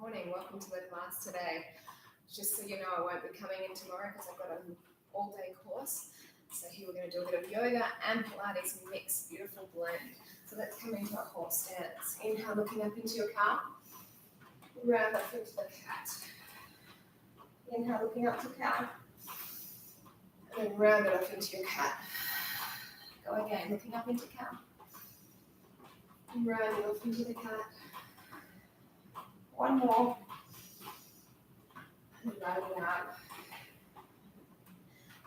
Morning, welcome to the class today. Just so you know, I won't be coming in tomorrow because I've got an all-day course. So here we're going to do a bit of yoga and Pilates mix, beautiful blend. So let's come into our horse stance. Inhale, looking up into your cow. Round up into the cat. Inhale, looking up to cow. And then round it off into your cat. Go again, looking up into cow. And round it off into the cat. One more. And round it out.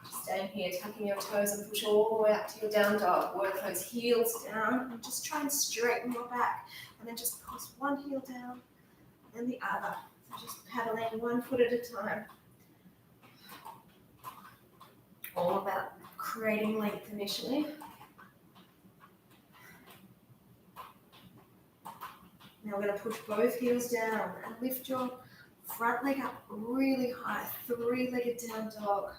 Just staying here, tucking your toes and push all the way up to your down dog. Work those heels down and just try and straighten your back. And then just press one heel down and the other. So just paddling 1 foot at a time. All about creating length initially. Now we're going to push both heels down and lift your front leg up really high, three-legged down dog.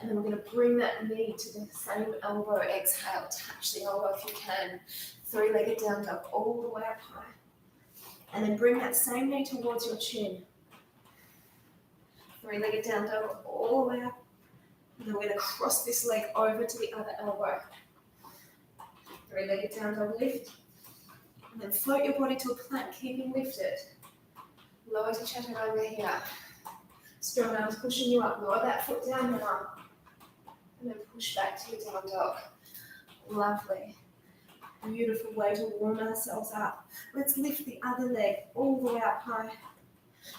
And then we're going to bring that knee to the same elbow. Exhale, touch the elbow if you can. Three-legged down dog all the way up high. And then bring that same knee towards your chin. Three-legged down dog all the way up. And then we're going to cross this leg over to the other elbow. Three-legged down dog lift. And then float your body to a plank, keeping lifted. Lower to chaturanga here. Strong arms pushing you up. Lower that foot down now. And then push back to your down dog. Lovely. Beautiful way to warm ourselves up. Let's lift the other leg all the way up high.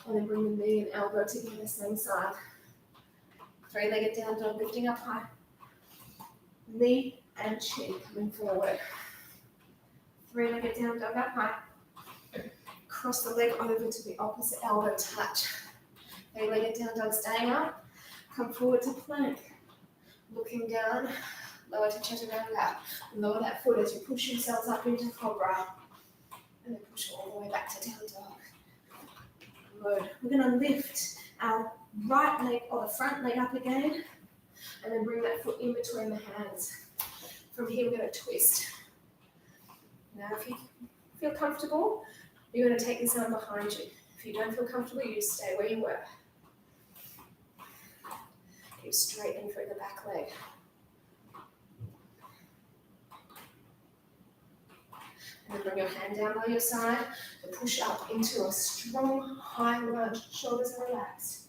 And then bring the knee and elbow together, same side. Three-legged down dog, lifting up high. Knee and chin coming forward. Three-legged down dog up high. Cross the leg over to the opposite elbow, touch. Three-legged down dog staying up. Come forward to plank. Looking down, lower to chaturanga. Lower that foot as you push yourselves up into cobra. And then push all the way back to down dog. Good. We're going to lift our right leg or the front leg up again. And then bring that foot in between the hands. From here we're going to twist. Now if you feel comfortable, you're going to take this arm behind you. If you don't feel comfortable, you just stay where you were. Keep straightening through the back leg. And then bring your hand down by your side and push up into a strong high lunge. Shoulders are relaxed.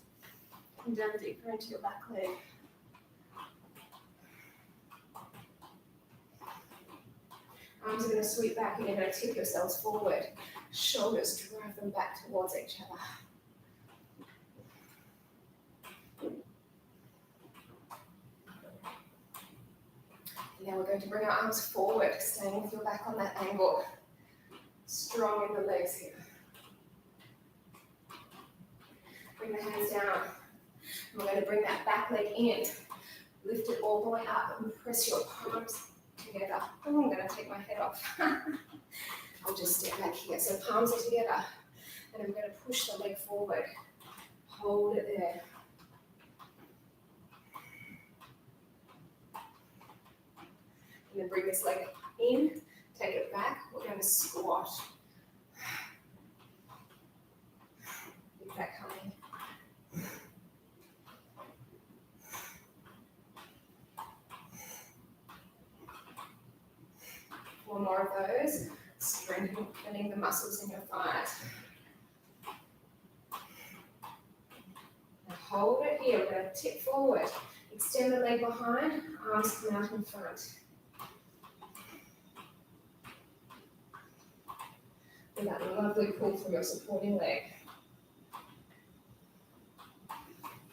And down deeper into your back leg. Arms are going to sweep back and you're going to tip yourselves forward. Shoulders drive them back towards each other. Now we're going to bring our arms forward, staying with your back on that angle. Strong in the legs here. Bring the hands down. And we're going to bring that back leg in. Lift it all the way up and press your palms together. Oh, I'm going to take my head off. I'll just step back here. So palms are together. And I'm going to push the leg forward. Hold it there. And then bring this leg in. Take it back. We're going to squat. Keep that coming. One more of those, strengthening the muscles in your thighs. Now hold it here, we're going to tip forward. Extend the leg behind, arms come out in front. And that lovely pull from your supporting leg.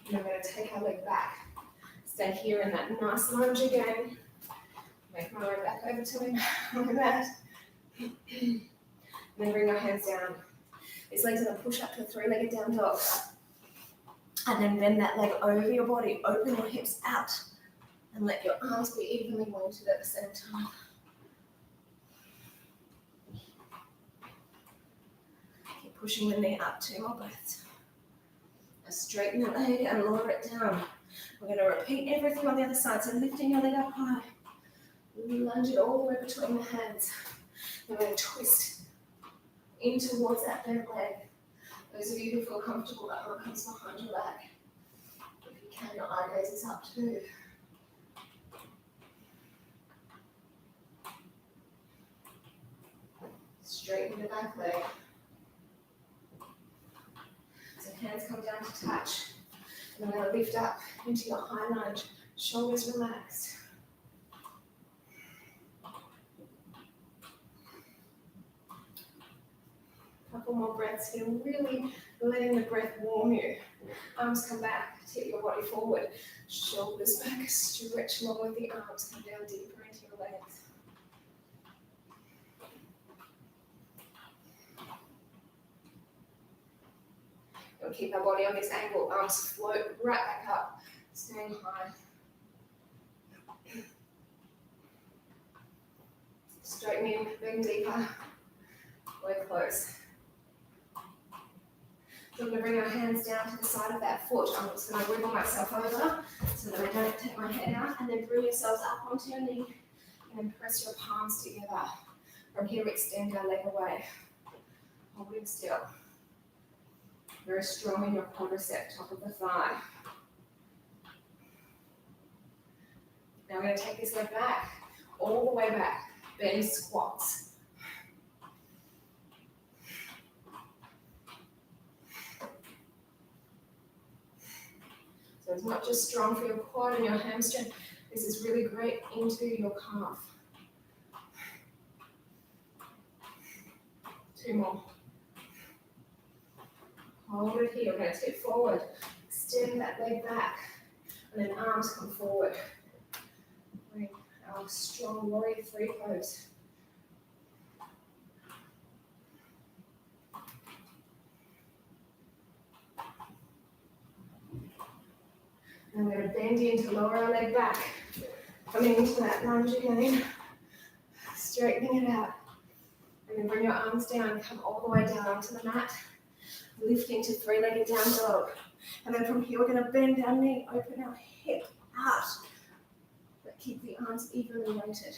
And I'm going to take our leg back. Stay here in that nice lunge again. Make my way back over to him like that. And then bring your hands down. This leg's going to push up to a three-legged down dog. And then bend that leg over your body. Open your hips out. And let your arms be evenly weighted at the same time. Keep pushing the knee up, 2 more breaths. Now straighten the leg and lower it down. We're going to repeat everything on the other side. So lifting your leg up high. Lunge it all the way between the hands. We're going to twist in towards that bent leg. Those of you who feel comfortable, that arm comes behind your leg. If you can, your eye gaze is up too. Straighten the back leg. So hands come down to touch. And I'm going to lift up into your high lunge. Shoulders relaxed. Couple more breaths here, really letting the breath warm you. Arms come back, tip your body forward. Shoulders back, stretch along with the arms, come down deeper into your legs. We'll keep our body on this angle, arms float right back up, staying high. Straighten in, bend deeper, we're close. So I'm going to bring our hands down to the side of that foot. I'm just going to wiggle myself over so that I don't take my head out, and then bring yourselves up onto your knee and then press your palms together. From here, extend our leg away, holding still. Very strong in your quadricep, top of the thigh. Now I'm going to take this leg back, all the way back, bend squats. So it's not just strong for your quad and your hamstring, this is really great into your calf. 2 more. Hold it here, we're going to tip forward, extend that leg back, and then arms come forward. Bring our strong warrior 3 pose. And we're going to bend in to lower our leg back, coming into that lunge again, straightening it out. And then bring your arms down, come all the way down onto the mat, lifting to 3-legged down dog. And then from here, we're going to bend our knee, open our hip out, but keep the arms evenly weighted.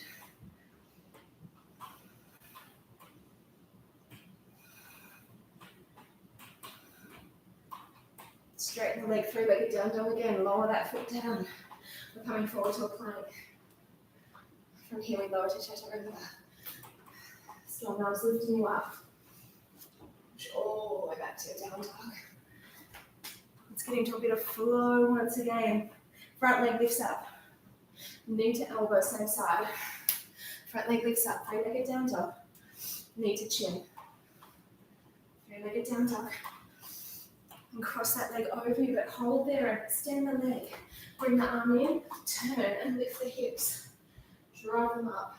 Straighten the leg, 3-legged down dog again, lower that foot down. We're coming forward to a plank. From here, we lower to chaturanga. Strong arms lifting you up. Push all the way back to your down dog. Let's get into a bit of flow once again. Front leg lifts up. Knee to elbow, same side. Front leg lifts up, 3-legged down dog. Knee to chin. 3-legged down dog. And cross that leg over you, but hold there and extend the leg. Bring the arm in, turn and lift the hips. Drive them up.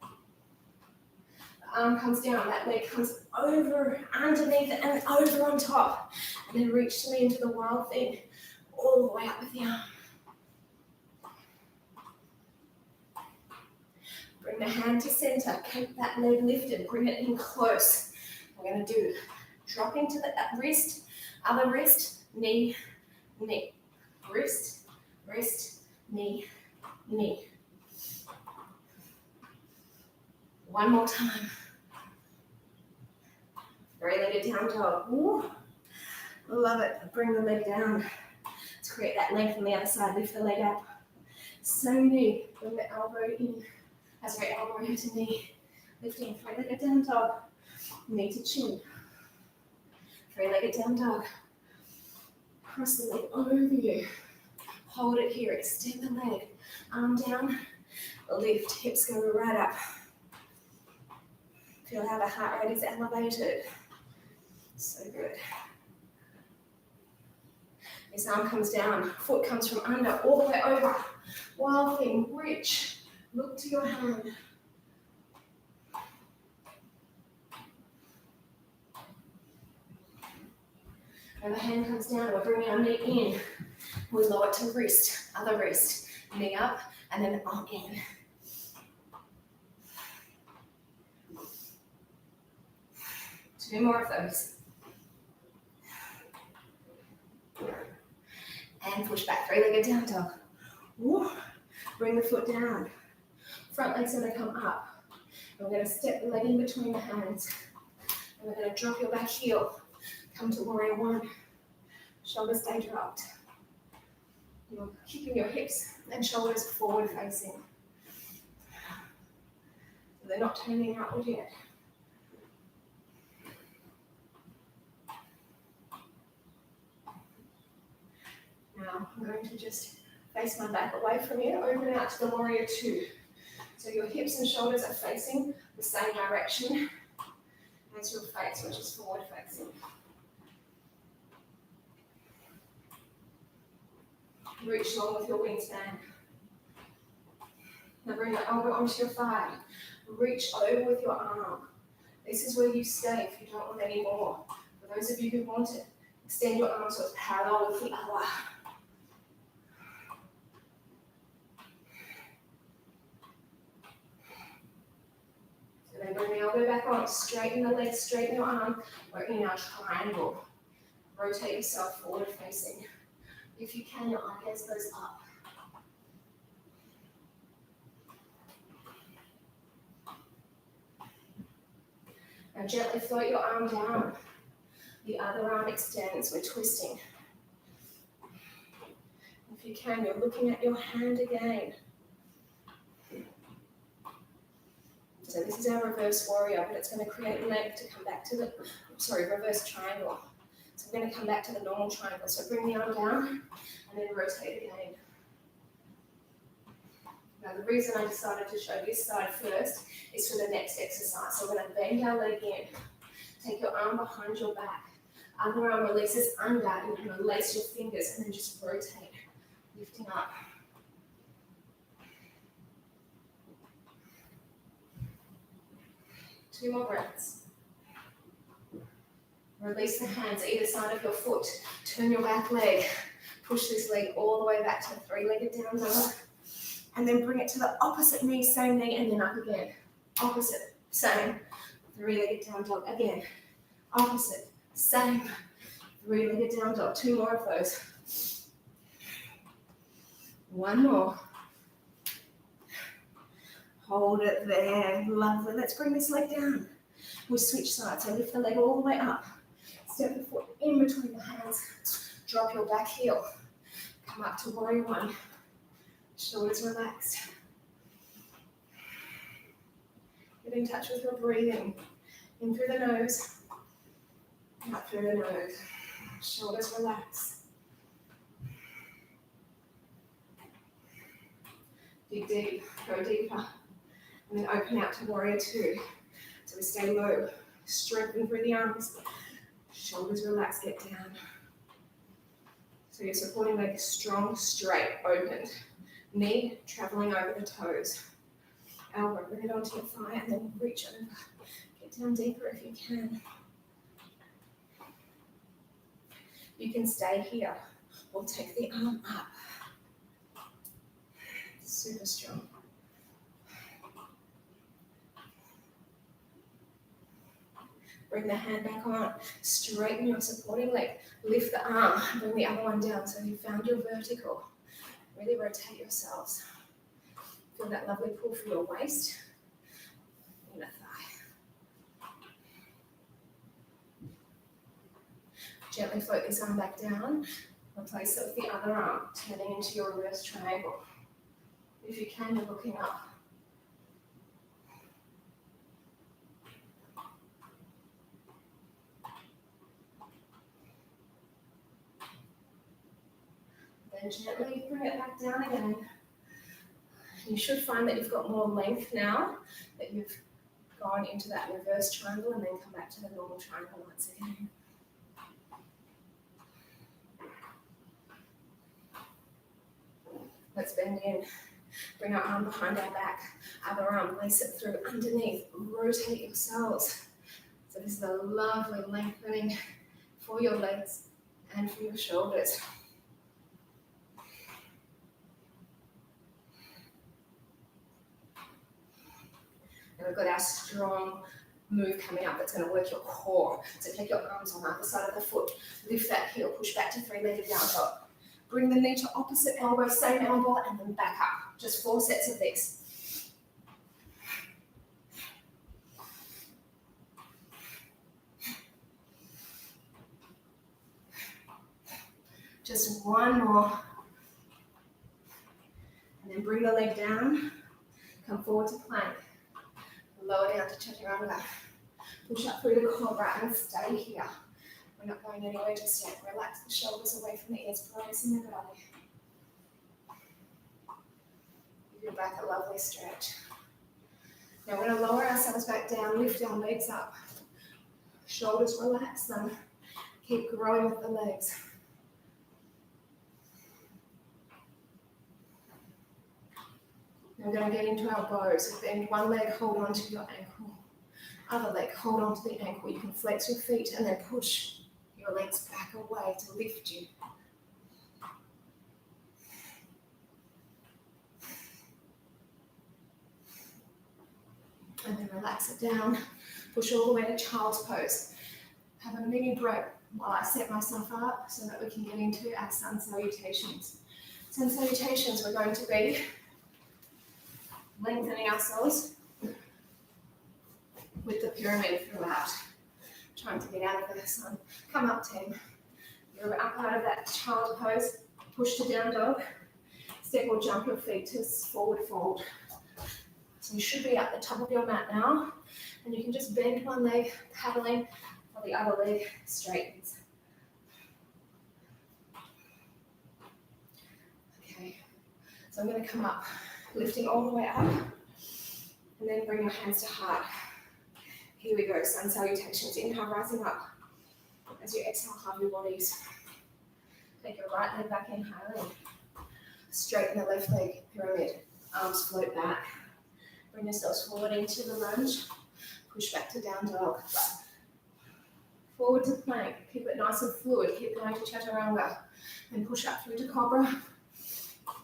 The arm comes down, that leg comes over, underneath and over on top. And then reach to me into the wild thing, all the way up with the arm. Bring the hand to center, keep that leg lifted, bring it in close. We're going to do drop into the wrist, other wrist, knee, knee, wrist, wrist, knee, knee. One more time. 3-legged down dog. Ooh. Love it. Bring the leg down to create that length on the other side. Lift the leg up. Same knee. Bring the elbow in. Elbow here to knee. Lifting 3-legged down dog. Knee to chin. 3-legged down dog. Cross the leg over you. Hold it here. Extend the leg. Arm down. Lift. Hips go right up. Feel how the heart rate is elevated. So good. This arm comes down. Foot comes from under all the way over. Wild thing. Reach. Look to your hand. And the hand comes down, we're bringing our knee in. We lower it to wrist, other wrist. Knee up, and then arm in. Two more of those. And push back, 3-legged down dog. Woo. Bring the foot down. Front leg's gonna come up. And we're gonna step the leg in between the hands. And we're going to drop your back heel. Come to warrior one. Shoulders stay dropped. You're keeping your hips and shoulders forward facing. So they're not turning outward yet. Now I'm going to just face my back away from you, open out to the warrior two. So your hips and shoulders are facing the same direction as your face, which is forward facing. Reach long with your wingspan. Now bring the elbow onto your thigh. Reach over with your arm. This is where you stay if you don't want any more. For those of you who want it, extend your arm so it's parallel with the other. So then bring the elbow back on. Straighten the legs, straighten your arm. We're in our triangle. Rotate yourself forward facing. If you can, your eye gaze goes up. Now gently float your arm down. The other arm extends, we're twisting. If you can, you're looking at your hand again. So this is our reverse warrior, but it's going to create leg to come back to the, reverse triangle. So we're going to come back to the normal triangle. So bring the arm down and then rotate again. Now the reason I decided to show this side first is for the next exercise. So we're going to bend our leg in. Take your arm behind your back. Other arm releases under. You're going to lace your fingers and then just rotate, lifting up. Two more breaths. Release the hands either side of your foot. Turn your back leg. Push this leg all the way back to the three-legged down dog. And then bring it to the opposite knee, same knee, and then up again. Opposite, same. Three-legged down dog. Again. Opposite, same. Three-legged down dog. Two more of those. One more. Hold it there. Lovely. Let's bring this leg down. We'll switch sides. So lift the leg all the way up. Step the foot in between the hands. Drop your back heel. Come up to warrior one. Shoulders relaxed. Get in touch with your breathing. In through the nose. Out through the nose. Shoulders relax. Dig deep. Go deeper. And then open out to warrior two. So we stay low. Strengthen through the arms. Shoulders relaxed, get down. So your supporting leg is strong, straight, opened. Knee traveling over the toes. Elbow, bring it onto your thigh and then reach over. Get down deeper if you can. You can stay here or take the arm up. Super strong. Bring the hand back on, straighten your supporting leg, lift the arm, bring the other one down so you found your vertical. Really rotate yourselves. Feel that lovely pull for your waist, inner thigh. Gently float this arm back down, replace it with the other arm, turning into your reverse triangle. If you can, you're looking up. Then gently bring it back down again. You should find that you've got more length now, that you've gone into that reverse triangle and then come back to the normal triangle once again. Let's bend in. Bring our arm behind our back. Other arm, lace it through underneath. Rotate yourselves. So this is a lovely lengthening for your legs and for your shoulders. And we've got our strong move coming up that's going to work your core. So take your arms on either side of the foot. Lift that heel, push back to three-legged down dog. Bring the knee to opposite elbow, same elbow, and then back up. Just 4 sets of these. Just one more. And then bring the leg down. Come forward to plank. Lower down to chaturanga. Push up through the cobra and stay here. We're not going anywhere just yet. Relax the shoulders away from the ears, pressing the belly. Give your back a lovely stretch. Now we're going to lower ourselves back down, lift our legs up. Shoulders relax them. Keep growing with the legs. Now we're going to get into our bows. So bend one leg, hold on to your ankle. Other leg, hold on to the ankle. You can flex your feet and then push your legs back away to lift you. And then relax it down. Push all the way to child's pose. Have a mini break while I set myself up so that we can get into our sun salutations. Sun salutations, we're going to be lengthening ourselves with the pyramid throughout. Trying to get out of the sun. Come up, team. You're up out of that child pose. Push to down dog. Step or jump your feet to forward fold. So you should be at the top of your mat now. And you can just bend one leg, paddling, while the other leg straightens. Okay. So I'm going to come up, lifting all the way up. And then bring your hands to heart. Here we go, sun salutations. Inhale, rising up. As you exhale, halve your bodies. Take your right leg back, inhaling. Straighten the left leg, pyramid. Arms float back. Bring yourselves forward into the lunge. Push back to down dog. Forward to plank. Keep it nice and fluid. Keep going to chaturanga. And push up through to cobra.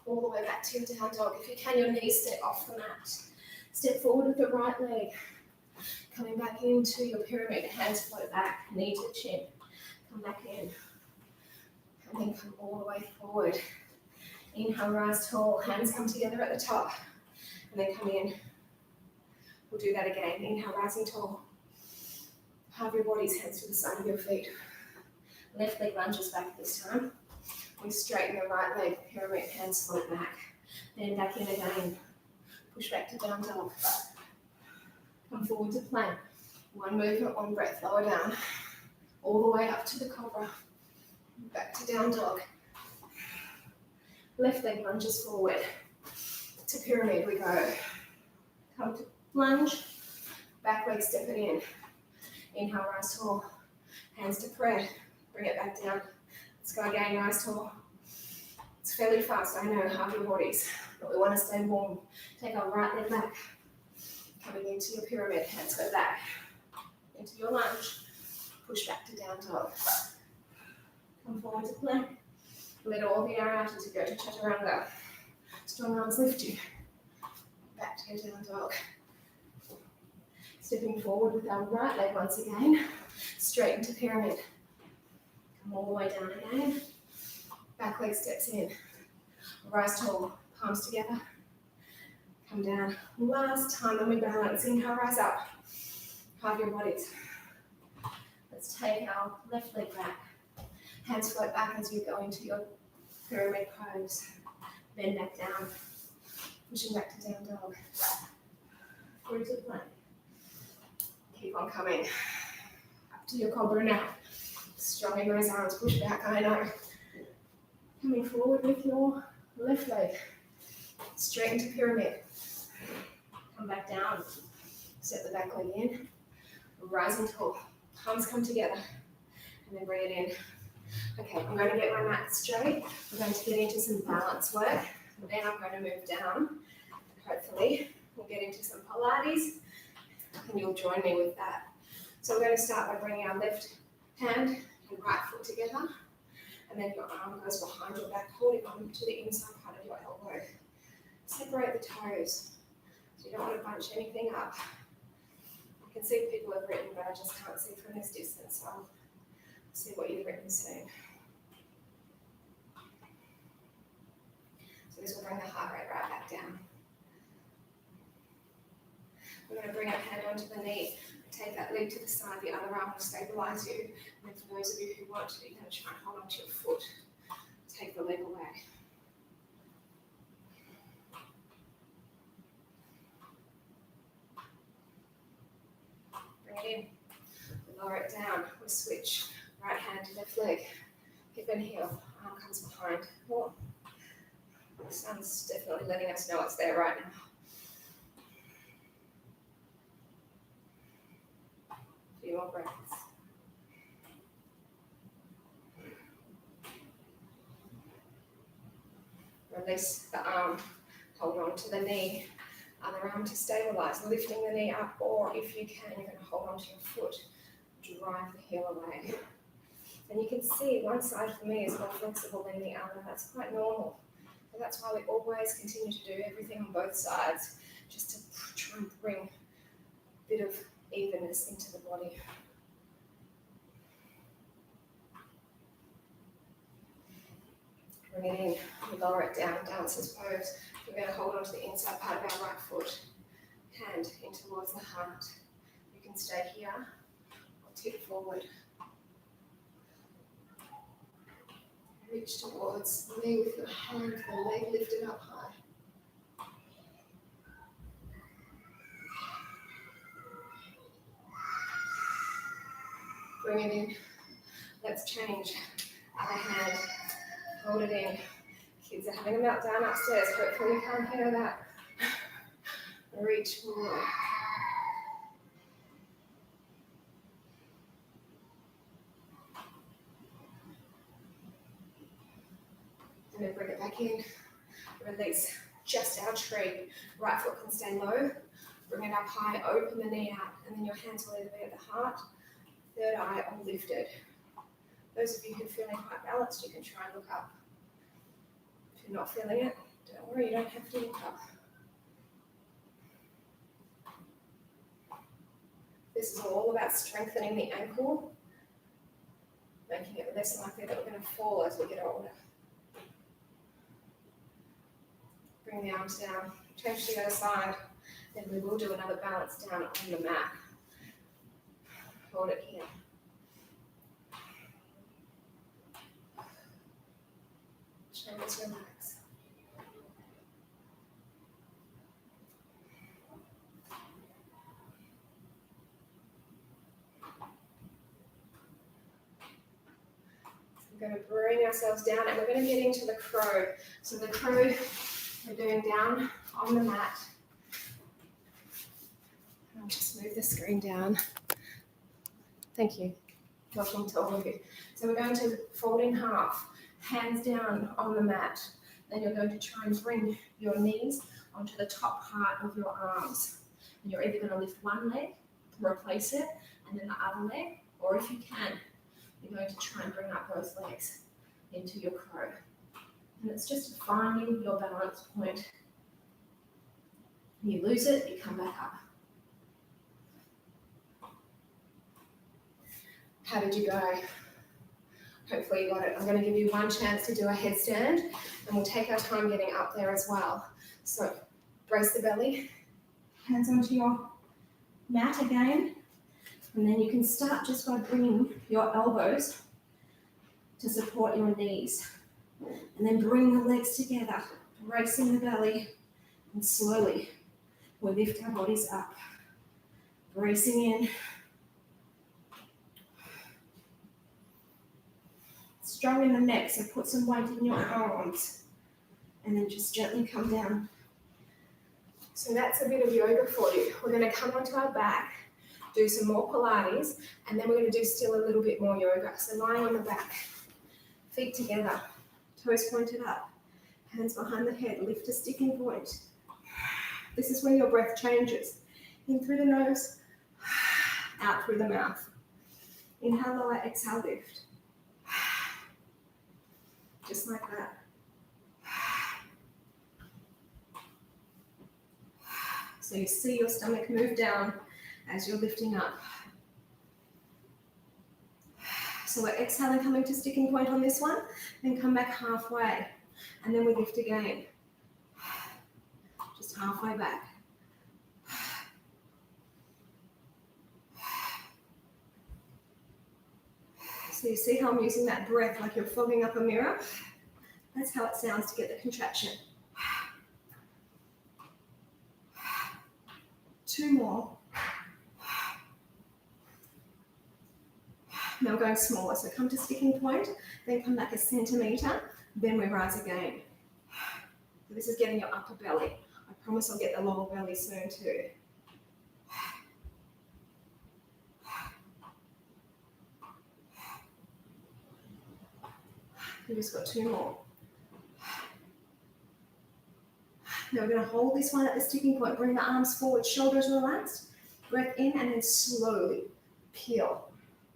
All the way back to your down dog. If you can, your knees stay off the mat. Step forward with the right leg. Coming back into your pyramid, hands float back, knee to chin. Come back in. And then come all the way forward. Inhale, rise tall, hands come together at the top. And then come in. We'll do that again. Inhale, rising tall. Halve your bodies, hands to the side of your feet. Left leg lunges back this time. We straighten the right leg, pyramid, hands float back. Then back in again. Push back to down dog. Come forward to plank. One movement, one breath, lower down. All the way up to the cobra. Back to down dog. Left leg lunges forward. To pyramid we go. Come to lunge. Back leg step it in. Inhale, rise tall. Hands to prayer. Bring it back down. Let's go again, rise tall. It's fairly fast, I know, halve your bodies. But we want to stay warm. Take our right leg back. Coming into your pyramid, hands go back. Into your lunge. Push back to down dog. Come forward to plank. Let all the air out as you go to chaturanga. Strong arms lift you. Back to your down dog. Stepping forward with our right leg once again. Straight into pyramid. Come all the way down again. Back leg steps in. Rise tall, palms together. Come down. Last time when we balance, inhale, rise up. Halve your bodies. Let's take our left leg back. Hands float back as you go into your pyramid pose. Bend back down. Pushing back to down dog. Through to plank. Keep on coming. Up to your cobra now. Strong in those arms. Push back, I know. Coming forward with your left leg. Straight into pyramid. Come back down. Step the back leg in. Rising tall. Palms come together. And then bring it in. Okay, I'm going to get my mat straight. We're going to get into some balance work. And then I'm going to move down. Hopefully, we'll get into some Pilates. And you'll join me with that. So we're going to start by bringing our left hand and right foot together. And then your arm goes behind your back, holding on to the inside part of your elbow. Separate the toes. So you don't want to bunch anything up. I can see people have written, but I just can't see from this distance, so I'll see what you've written soon. So this will bring the heart rate right back down. We're going to bring our hand onto the knee, take that leg to the side, the other arm will stabilise you. And then for those of you who want to, you're going to try and hold onto your foot take the leg away. Bring it in. We lower it down. We switch. Right hand to left leg. Hip and heel. Arm comes behind. Oh. The sun's definitely letting us know it's there right now. A few more breaths. Release the arm. Hold on to the knee. Other arm to stabilize, lifting the knee up, or if you can, you're going to hold on to your foot. Drive the heel away. And you can see one side for me is more flexible than the other. That's quite normal. And that's why we always continue to do everything on both sides, just to try and bring a bit of evenness into the body. Bring it in, we lower it down, dancer's pose. We're going to hold on to the inside part of our right foot, hand in towards the heart. You can stay here or tip forward. Reach towards the knee with your hand, the leg lifted up high. Bring it in. Let's change. Other hand. Hold it in. Kids are having a meltdown upstairs. Hopefully you can't hear that. Reach forward. And then bring it back in. Release just our tree. Right foot can stay low. Bring it up high. Open the knee out. And then your hands will either be at the heart, third eye, or lifted. Those of you who are feeling quite balanced, you can try and look up. If you're not feeling it, don't worry, you don't have to look up. This is all about strengthening the ankle, making it less likely that we're going to fall as we get older. Bring the arms down, change to the other side, then we will do another balance down on the mat. Hold it here. Shoulders relax. We're going to bring ourselves down and we're going to get into the crow. So the crow, we're doing down on the mat. I'll just move the screen down. Thank you. Welcome to all of you. So we're going to fold in half, hands down on the mat. Then you're going to try and bring your knees onto the top part of your arms. And you're either going to lift one leg, replace it, and then the other leg, or if you can, you're going to try and bring up both legs into your crow. And it's just finding your balance point. You lose it, you come back up. How did you go? Hopefully you got it. I'm going to give you one chance to do a headstand, and we'll take our time getting up there as well. So brace the belly, hands onto your mat again, and then you can start just by bringing your elbows to support your knees. And then bring the legs together, bracing the belly, and slowly we lift our bodies up. Bracing in. Strong in the neck, so put some weight in your arms. And then just gently come down. So that's a bit of yoga for you. We're going to come onto our back, do some more Pilates, and then we're going to do still a little bit more yoga. So lying on the back, feet together, toes pointed up, hands behind the head, lift a sticking point. This is when your breath changes. In through the nose, out through the mouth. Inhale, lower, exhale, lift. Just like that. So you see your stomach move down as you're lifting up. So we're exhaling, coming to sticking point on this one, then come back halfway, and then we lift again. Just halfway back. So you see how I'm using that breath like you're fogging up a mirror? That's how it sounds to get the contraction. 2 more. Now we're going smaller, so come to sticking point, then come back a centimetre, then we rise again. So this is getting your upper belly. I promise I'll get the lower belly soon too. We've just got 2 more. Now we're going to hold this one at the sticking point. Bring the arms forward, shoulders relaxed. Breath in and then slowly peel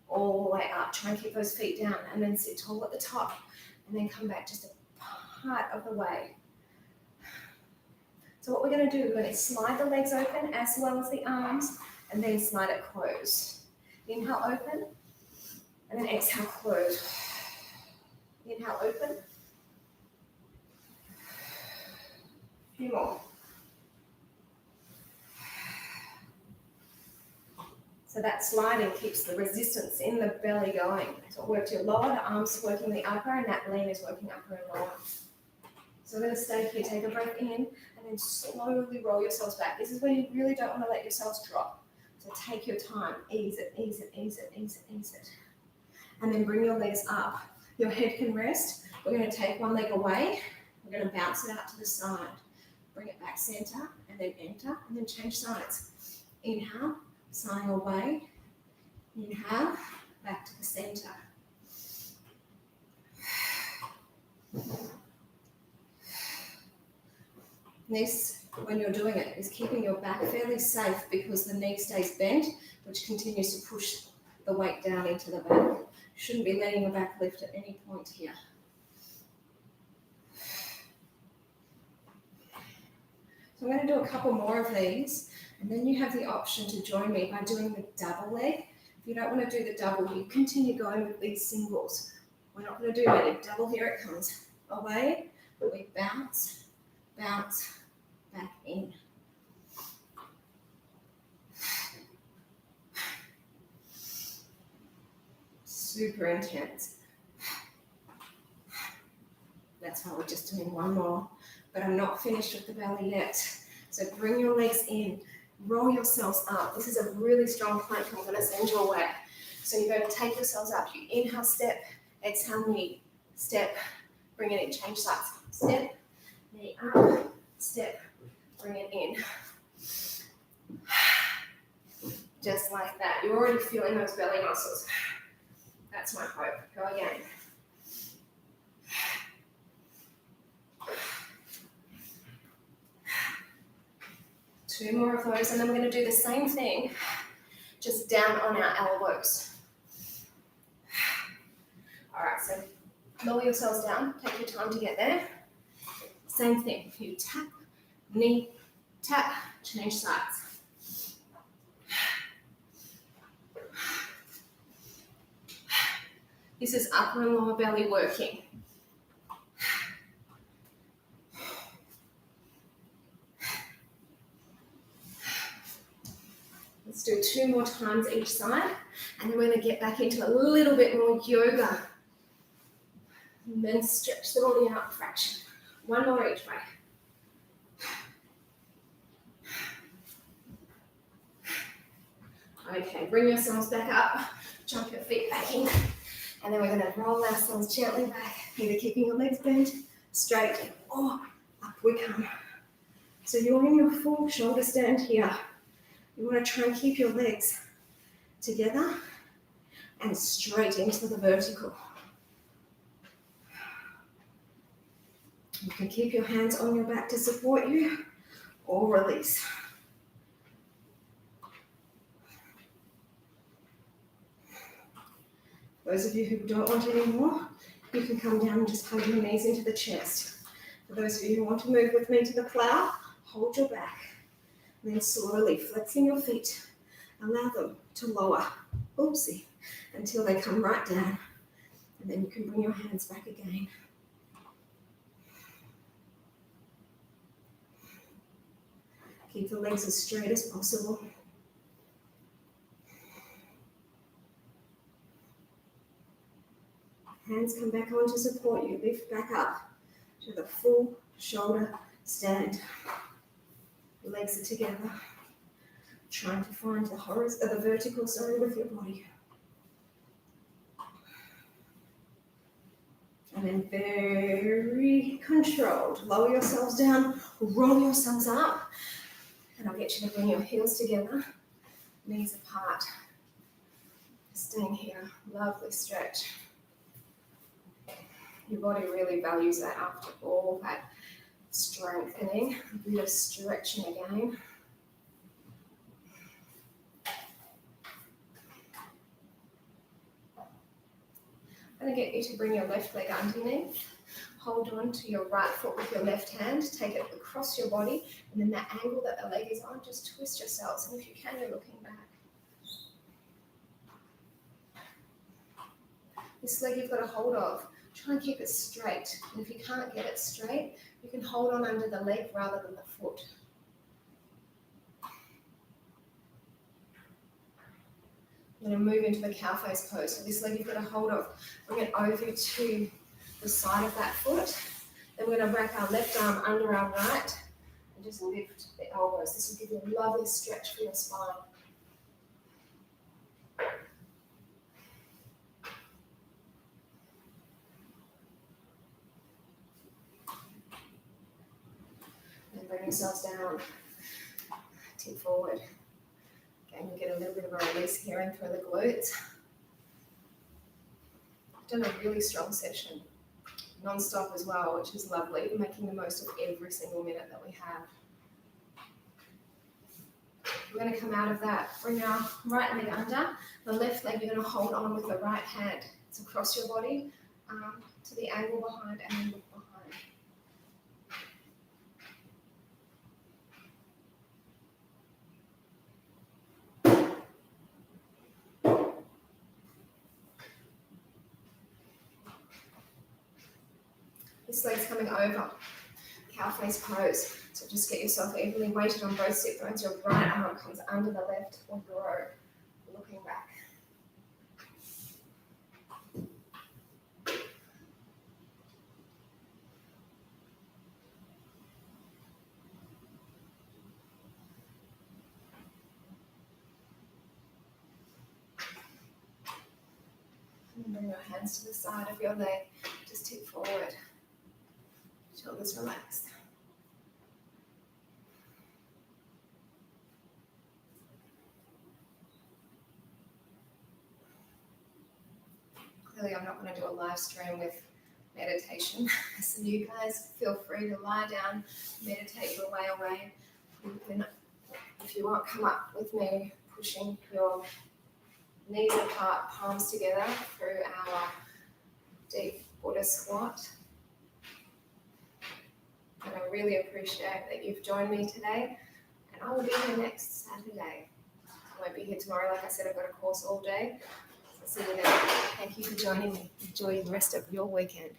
all the way up. Try and keep those feet down and then sit tall at the top. And then come back just a part of the way. So what we're going to do, we're going to slide the legs open as well as the arms and then slide it closed. Inhale, open. And then exhale, close. Inhale, open. A few more. So that sliding keeps the resistance in the belly going. So work your lower, the arms working the upper, and that lean is working upper and lower. So we're going to stay here, take a breath in, and then slowly roll yourselves back. This is where you really don't want to let yourselves drop. So take your time, ease it, ease it, ease it, ease it, ease it. And then bring your legs up. Your head can rest. We're going to take one leg away. We're going to bounce it out to the side. Bring it back center, and then enter, and then change sides. Inhale, sighing away. Inhale, back to the center. This, when you're doing it, is keeping your back fairly safe because the knee stays bent, which continues to push the weight down into the back. You shouldn't be letting your back lift at any point here. So I'm going to do a couple more of these, and then you have the option to join me by doing the double leg. If you don't want to do the double, you continue going with these singles. We're not going to do any double. Here it comes. Away, we bounce, bounce, back in. Super intense. That's why we're just doing one more. But I'm not finished with the belly yet. So bring your legs in, roll yourselves up. This is a really strong plank I'm going to send your way. So you're going to take yourselves up. You inhale, step, exhale, knee, step, bring it in, change sides. Step, knee up, step, bring it in. Just like that. You're already feeling those belly muscles. That's my hope. Go again. Two more of those, and then we're going to do the same thing, just down on our elbows. All right, so lower yourselves down. Take your time to get there. Same thing. You tap, knee, tap, change sides. This is upper and lower belly working. Let's do 2 more times each side, and then we're going to get back into a little bit more yoga. And then stretch the body out, fraction. 1 more each way. Okay, bring yourselves back up, jump your feet back in, and then we're going to roll ourselves gently back, either keeping your legs bent, straight, or up we come. So you're in your full shoulder stand here. You want to try and keep your legs together and straight into the vertical. You can keep your hands on your back to support you or release. Those of you who don't want any more, you can come down and just hug your knees into the chest. For those of you who want to move with me to the plow, hold your back. And then slowly flexing your feet, allow them to lower, oopsie, until they come right down. And then you can bring your hands back again. Keep the legs as straight as possible. Hands come back on to support you, lift back up. to the full shoulder stand. Legs are together. Trying to find the vertical, with your body. And then very controlled. Lower yourselves down, roll yourselves up. And I'll get you to bring your heels together, knees apart. Staying here, lovely stretch. Your body really values that after all that strengthening. A bit of stretching again. I'm going to get you to bring your left leg underneath. Hold on to your right foot with your left hand. Take it across your body. And then that angle that the leg is on, just twist yourselves. And if you can, you're looking back. This leg you've got a hold of. Try and keep it straight. And if you can't get it straight, you can hold on under the leg rather than the foot. I'm going to move into the cow face pose. So this leg you've got a hold of. Bring it over to the side of that foot. Then we're going to wrap our left arm under our right and just lift the elbows. This will give you a lovely stretch for your spine. And bring yourselves down. Tip forward. Again, you get a little bit of a release here and through the glutes. I've done a really strong session, non-stop as well, which is lovely, making the most of every single minute that we have. We're going to come out of that, bring our right leg under, the left leg you're going to hold on with the right hand. It's across your body, to the angle behind and then look behind. This leg's coming over, cow face pose. So just get yourself evenly weighted on both sit bones. Your right arm comes under the left or grow, looking back. And bring your hands to the side of your leg. Just tip forward. Shoulders relaxed. Clearly, I'm not going to do a live stream with meditation. So you guys feel free to lie down, meditate your way away. You can, if you want, come up with me, pushing your knees apart, palms together through our deep Buddha squat. And I really appreciate that you've joined me today. And I will be here next Saturday. I won't be here tomorrow. Like I said, I've got a course all day. So see you then. Thank you for joining me. Enjoy the rest of your weekend.